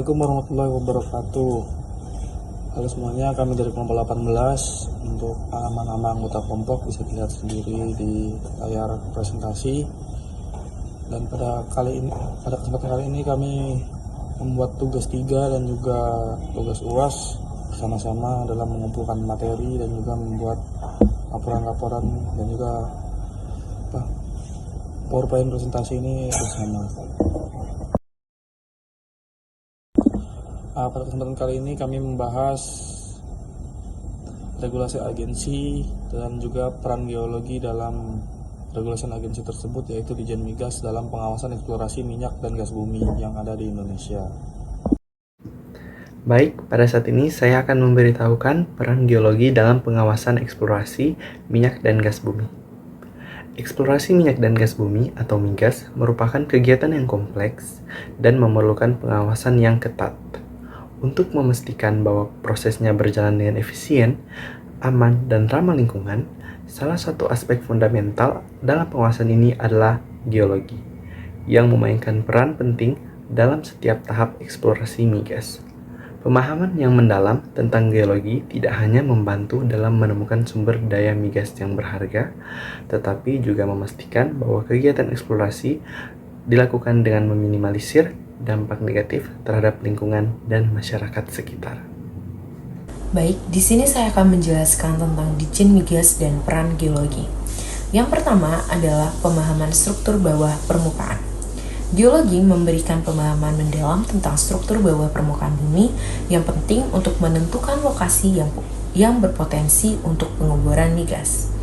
Assalamualaikum warahmatullahi wabarakatuh. Halo semuanya, kami dari kelompok 18. Untuk nama-nama anggota kelompok bisa dilihat sendiri di layar presentasi. Dan pada kesempatan kali ini kami membuat tugas 3 dan juga tugas UAS bersama-sama dalam mengumpulkan materi dan juga membuat laporan-laporan dan juga PowerPoint presentasi ini bersama. Pada kesempatan kali ini kami membahas regulasi agensi dan juga peran geologi dalam regulasi agensi tersebut, yaitu Ditjen Migas dalam pengawasan eksplorasi minyak dan gas bumi yang ada di Indonesia. Baik, pada saat ini saya akan memberitahukan peran geologi dalam pengawasan eksplorasi minyak dan gas bumi. Eksplorasi minyak dan gas bumi atau migas merupakan kegiatan yang kompleks dan memerlukan pengawasan yang ketat. Untuk memastikan bahwa prosesnya berjalan dengan efisien, aman, dan ramah lingkungan, salah satu aspek fundamental dalam pengawasan ini adalah geologi, yang memainkan peran penting dalam setiap tahap eksplorasi migas. Pemahaman yang mendalam tentang geologi tidak hanya membantu dalam menemukan sumber daya migas yang berharga, tetapi juga memastikan bahwa kegiatan eksplorasi dilakukan dengan meminimalisir dampak negatif terhadap lingkungan dan masyarakat sekitar. Baik, di sini saya akan menjelaskan tentang Ditjen Migas dan peran geologi. Yang pertama adalah pemahaman struktur bawah permukaan. Geologi memberikan pemahaman mendalam tentang struktur bawah permukaan bumi yang penting untuk menentukan lokasi yang berpotensi untuk pengeboran migas.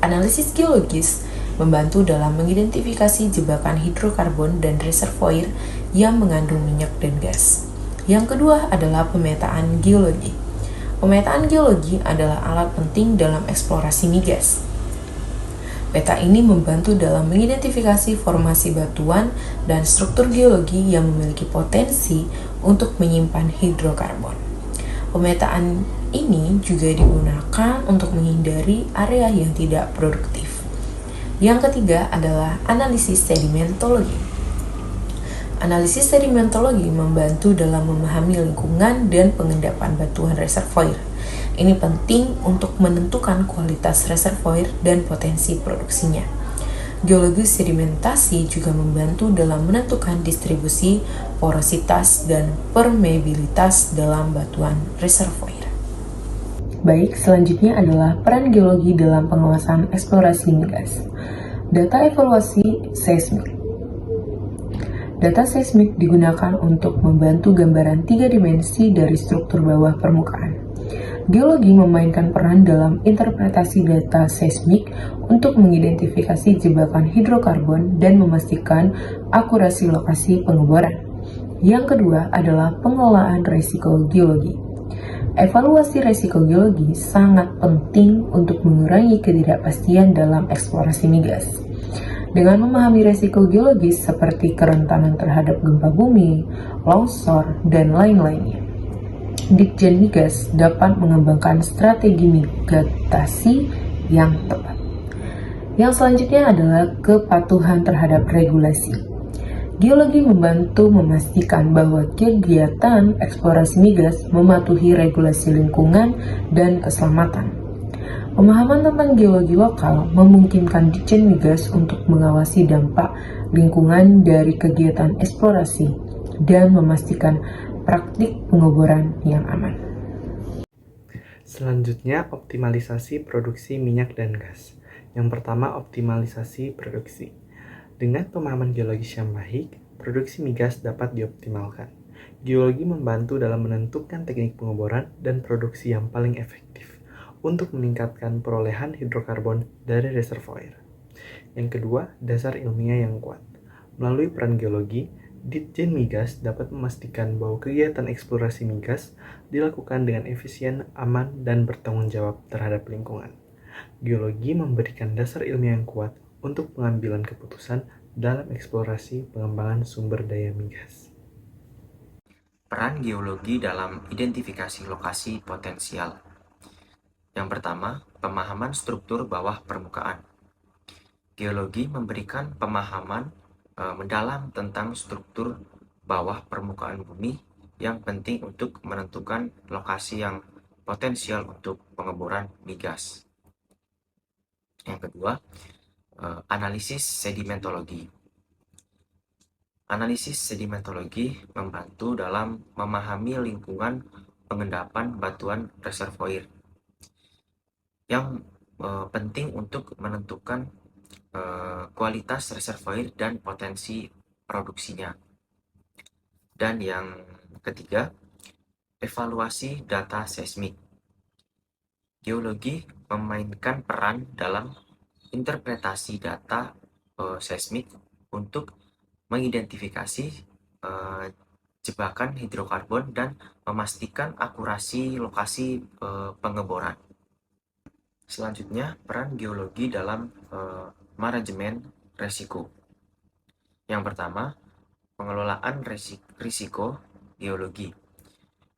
Analisis geologis membantu dalam mengidentifikasi jebakan hidrokarbon dan reservoir yang mengandung minyak dan gas. Yang kedua adalah pemetaan geologi. Pemetaan geologi adalah alat penting dalam eksplorasi migas. Peta ini membantu dalam mengidentifikasi formasi batuan dan struktur geologi yang memiliki potensi untuk menyimpan hidrokarbon. Pemetaan ini juga digunakan untuk menghindari area yang tidak produktif. Yang ketiga adalah analisis sedimentologi. Analisis sedimentologi membantu dalam memahami lingkungan dan pengendapan batuan reservoir. Ini penting untuk menentukan kualitas reservoir dan potensi produksinya. Geologi sedimentasi juga membantu dalam menentukan distribusi, porositas, dan permeabilitas dalam batuan reservoir. Baik, selanjutnya adalah peran geologi dalam pengawasan eksplorasi migas. Data evaluasi seismik. Data seismik digunakan untuk membantu gambaran 3 dimensi dari struktur bawah permukaan. Geologi memainkan peran dalam interpretasi data seismik untuk mengidentifikasi jebakan hidrokarbon dan memastikan akurasi lokasi pengeboran. Yang kedua adalah pengelolaan risiko geologi. Evaluasi risiko geologi sangat penting untuk mengurangi ketidakpastian dalam eksplorasi migas. Dengan memahami risiko geologis seperti kerentanan terhadap gempa bumi, longsor, dan lain-lainnya, Ditjen Migas dapat mengembangkan strategi mitigasi yang tepat. Yang selanjutnya adalah kepatuhan terhadap regulasi. Geologi membantu memastikan bahwa kegiatan eksplorasi migas mematuhi regulasi lingkungan dan keselamatan. Pemahaman tentang geologi lokal memungkinkan Ditjen Migas untuk mengawasi dampak lingkungan dari kegiatan eksplorasi dan memastikan praktik pengeboran yang aman. Selanjutnya, optimalisasi produksi minyak dan gas. Yang pertama, optimalisasi produksi. Dengan pemahaman geologis yang baik, produksi migas dapat dioptimalkan. Geologi membantu dalam menentukan teknik pengeboran dan produksi yang paling efektif untuk meningkatkan perolehan hidrokarbon dari reservoir. Yang kedua, dasar ilmiah yang kuat. Melalui peran geologi, Ditjen Migas dapat memastikan bahwa kegiatan eksplorasi migas dilakukan dengan efisien, aman, dan bertanggung jawab terhadap lingkungan. Geologi memberikan dasar ilmiah yang kuat untuk pengambilan keputusan dalam eksplorasi pengembangan sumber daya migas. Peran geologi dalam identifikasi lokasi potensial. Yang pertama, pemahaman struktur bawah permukaan. Geologi memberikan pemahaman mendalam tentang struktur bawah permukaan bumi yang penting untuk menentukan lokasi yang potensial untuk pengeboran migas. Yang kedua, analisis sedimentologi. Analisis sedimentologi membantu dalam memahami lingkungan pengendapan batuan reservoir yang penting untuk menentukan kualitas reservoir dan potensi produksinya. Dan yang ketiga, evaluasi data seismik. Geologi memainkan peran dalam interpretasi data seismik untuk mengidentifikasi jebakan hidrokarbon dan memastikan akurasi lokasi pengeboran. Selanjutnya, peran geologi dalam manajemen risiko. Yang pertama, pengelolaan risiko geologi.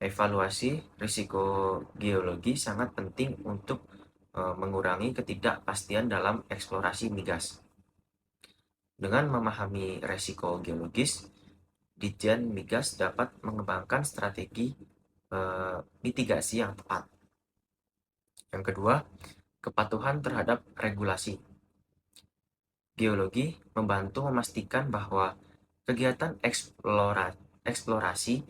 Evaluasi risiko geologi sangat penting untuk mengurangi ketidakpastian dalam eksplorasi migas. Dengan memahami risiko geologis, Ditjen Migas dapat mengembangkan strategi mitigasi yang tepat. Yang kedua, kepatuhan terhadap regulasi. Geologi membantu memastikan bahwa kegiatan eksplorasi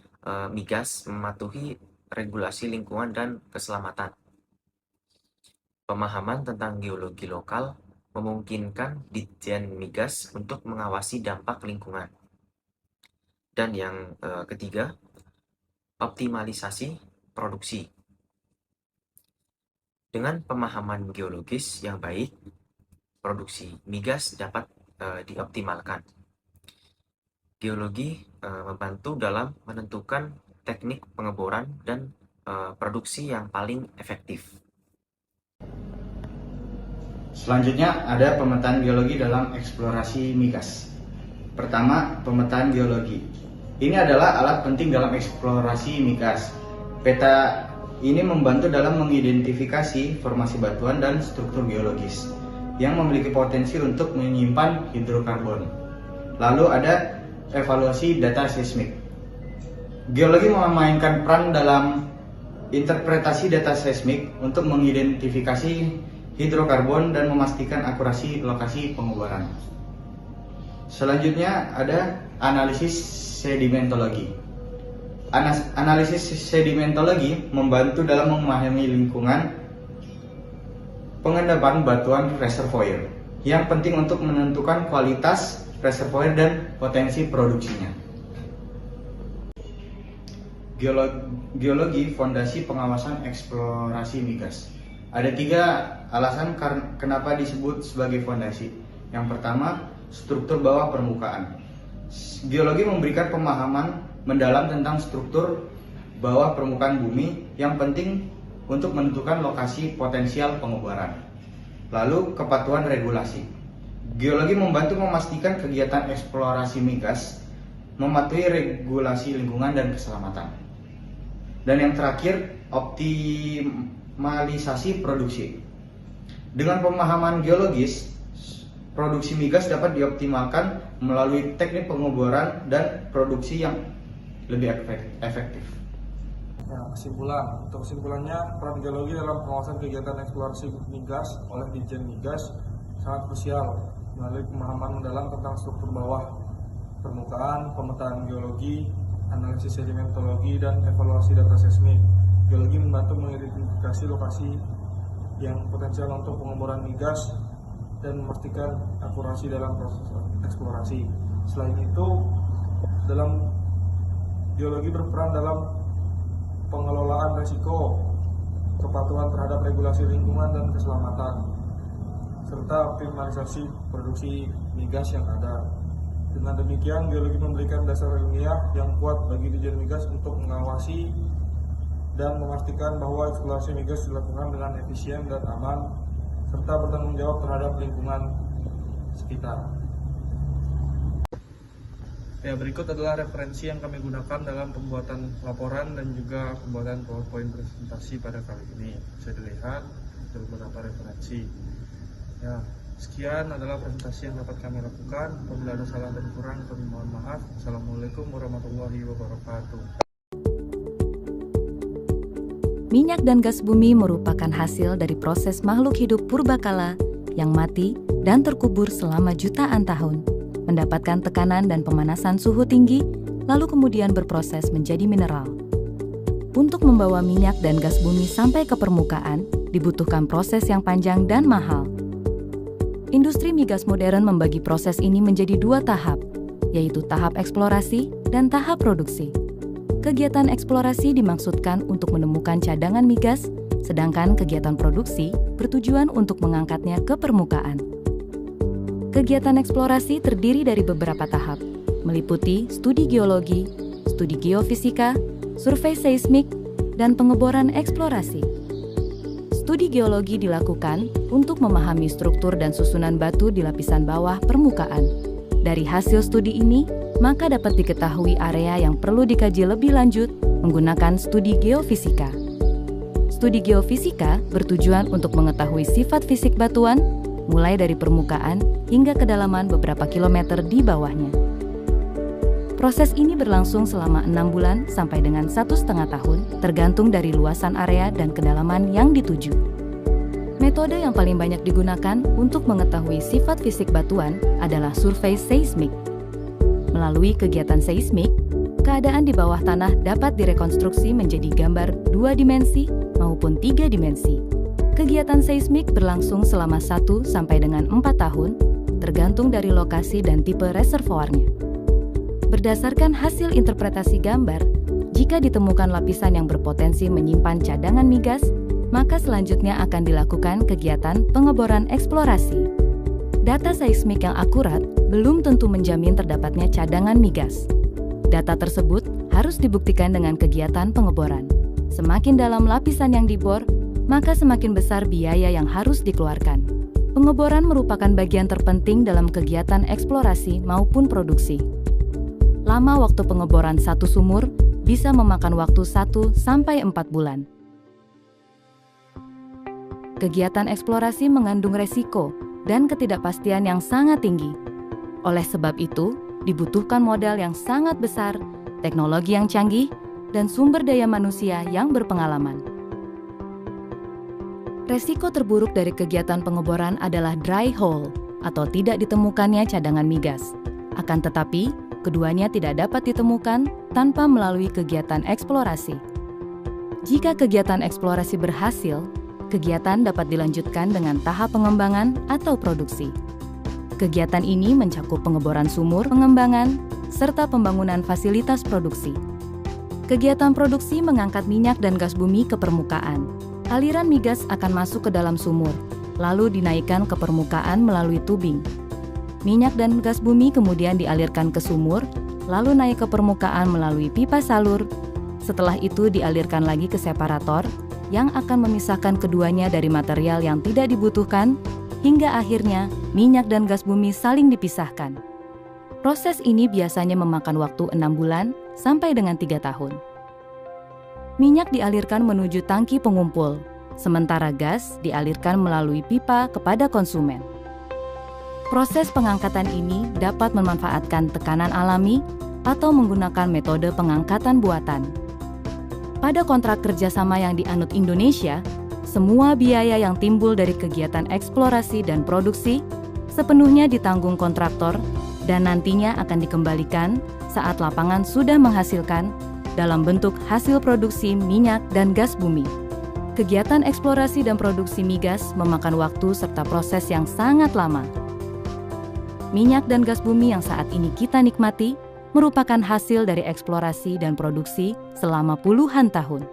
migas mematuhi regulasi lingkungan dan keselamatan. Pemahaman tentang geologi lokal memungkinkan Ditjen Migas untuk mengawasi dampak lingkungan. Dan yang ketiga, optimalisasi produksi. Dengan pemahaman geologis yang baik, produksi migas dapat dioptimalkan. Geologi membantu dalam menentukan teknik pengeboran dan produksi yang paling efektif. Selanjutnya ada pemetaan geologi dalam eksplorasi migas. Pertama, pemetaan geologi. Ini adalah alat penting dalam eksplorasi migas. Peta ini membantu dalam mengidentifikasi formasi batuan dan struktur geologis yang memiliki potensi untuk menyimpan hidrokarbon. Lalu ada evaluasi data seismik. Geologi memainkan peran dalam interpretasi data seismik untuk mengidentifikasi hidrokarbon dan memastikan akurasi lokasi pengeboran. Selanjutnya ada analisis sedimentologi. Analisis sedimentologi membantu dalam memahami lingkungan pengendapan batuan reservoir yang penting untuk menentukan kualitas reservoir dan potensi produksinya. Geologi fondasi pengawasan eksplorasi migas. Ada 3 alasan kenapa disebut sebagai fondasi. Yang pertama, struktur bawah permukaan. Geologi memberikan pemahaman mendalam tentang struktur bawah permukaan bumi yang penting untuk menentukan lokasi potensial pengeboran. Lalu, kepatuhan regulasi. Geologi membantu memastikan kegiatan eksplorasi migas mematuhi regulasi lingkungan dan keselamatan. Dan yang terakhir, optimalisasi produksi. Dengan pemahaman geologis, produksi migas dapat dioptimalkan melalui teknik pengeboran dan produksi yang lebih efektif. Ya, kesimpulan. Untuk kesimpulannya, peran geologi dalam pengawasan kegiatan eksplorasi migas oleh Ditjen Migas sangat krusial melalui pemahaman mendalam tentang struktur bawah permukaan, pemetaan geologi, analisis sedimentologi, dan evaluasi data seismik. Geologi membantu mengidentifikasi lokasi yang potensial untuk pengeboran migas dan memastikan akurasi dalam proses eksplorasi. Selain itu, geologi berperan dalam pengelolaan risiko, kepatuhan terhadap regulasi lingkungan dan keselamatan, serta optimalisasi produksi migas yang ada. Dengan demikian, geologi memberikan dasar ilmiah yang kuat bagi Ditjen Migas untuk mengawasi dan memastikan bahwa eksplorasi migas dilakukan dengan efisien dan aman, serta bertanggung jawab terhadap lingkungan sekitar. Ya, berikut adalah referensi yang kami gunakan dalam pembuatan laporan dan juga pembuatan PowerPoint presentasi pada kali ini. Bisa dilihat ada beberapa referensi. Ya, sekian adalah presentasi yang dapat kami lakukan. Apabila ada salah dan kurang, kami mohon maaf. Assalamualaikum warahmatullahi wabarakatuh. Minyak dan gas bumi merupakan hasil dari proses makhluk hidup purbakala yang mati dan terkubur selama jutaan tahun, mendapatkan tekanan dan pemanasan suhu tinggi, lalu kemudian berproses menjadi mineral. Untuk membawa minyak dan gas bumi sampai ke permukaan, dibutuhkan proses yang panjang dan mahal. Industri migas modern membagi proses ini menjadi 2 tahap, yaitu tahap eksplorasi dan tahap produksi. Kegiatan eksplorasi dimaksudkan untuk menemukan cadangan migas, sedangkan kegiatan produksi bertujuan untuk mengangkatnya ke permukaan. Kegiatan eksplorasi terdiri dari beberapa tahap, meliputi studi geologi, studi geofisika, survei seismik, dan pengeboran eksplorasi. Studi geologi dilakukan untuk memahami struktur dan susunan batu di lapisan bawah permukaan. Dari hasil studi ini, maka dapat diketahui area yang perlu dikaji lebih lanjut menggunakan studi geofisika. Studi geofisika bertujuan untuk mengetahui sifat fisik batuan, mulai dari permukaan hingga kedalaman beberapa kilometer di bawahnya. Proses ini berlangsung selama 6 bulan sampai dengan 1,5 tahun, tergantung dari luasan area dan kedalaman yang dituju. Metode yang paling banyak digunakan untuk mengetahui sifat fisik batuan adalah survei seismik. Melalui kegiatan seismik, keadaan di bawah tanah dapat direkonstruksi menjadi gambar 2 dimensi maupun 3 dimensi. Kegiatan seismik berlangsung selama 1 sampai dengan 4 tahun, tergantung dari lokasi dan tipe reservoirnya. Berdasarkan hasil interpretasi gambar, jika ditemukan lapisan yang berpotensi menyimpan cadangan migas, maka selanjutnya akan dilakukan kegiatan pengeboran eksplorasi. Data seismik yang akurat belum tentu menjamin terdapatnya cadangan migas. Data tersebut harus dibuktikan dengan kegiatan pengeboran. Semakin dalam lapisan yang dibor, maka semakin besar biaya yang harus dikeluarkan. Pengeboran merupakan bagian terpenting dalam kegiatan eksplorasi maupun produksi. Lama waktu pengeboran satu sumur bisa memakan waktu 1 sampai 4 bulan. Kegiatan eksplorasi mengandung resiko dan ketidakpastian yang sangat tinggi. Oleh sebab itu, dibutuhkan modal yang sangat besar, teknologi yang canggih, dan sumber daya manusia yang berpengalaman. Resiko terburuk dari kegiatan pengeboran adalah dry hole atau tidak ditemukannya cadangan migas. Akan tetapi, keduanya tidak dapat ditemukan tanpa melalui kegiatan eksplorasi. Jika kegiatan eksplorasi berhasil, kegiatan dapat dilanjutkan dengan tahap pengembangan atau produksi. Kegiatan ini mencakup pengeboran sumur, pengembangan, serta pembangunan fasilitas produksi. Kegiatan produksi mengangkat minyak dan gas bumi ke permukaan. Aliran migas akan masuk ke dalam sumur, lalu dinaikkan ke permukaan melalui tubing. Minyak dan gas bumi kemudian dialirkan ke sumur, lalu naik ke permukaan melalui pipa salur. Setelah itu dialirkan lagi ke separator, yang akan memisahkan keduanya dari material yang tidak dibutuhkan, hingga akhirnya minyak dan gas bumi saling dipisahkan. Proses ini biasanya memakan waktu 6 bulan sampai dengan 3 tahun. Minyak dialirkan menuju tangki pengumpul, sementara gas dialirkan melalui pipa kepada konsumen. Proses pengangkatan ini dapat memanfaatkan tekanan alami atau menggunakan metode pengangkatan buatan. Pada kontrak kerjasama yang dianut Indonesia, semua biaya yang timbul dari kegiatan eksplorasi dan produksi sepenuhnya ditanggung kontraktor dan nantinya akan dikembalikan saat lapangan sudah menghasilkan dalam bentuk hasil produksi minyak dan gas bumi. Kegiatan eksplorasi dan produksi migas memakan waktu serta proses yang sangat lama. Minyak dan gas bumi yang saat ini kita nikmati merupakan hasil dari eksplorasi dan produksi selama puluhan tahun.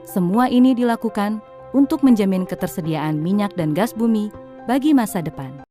Semua ini dilakukan untuk menjamin ketersediaan minyak dan gas bumi bagi masa depan.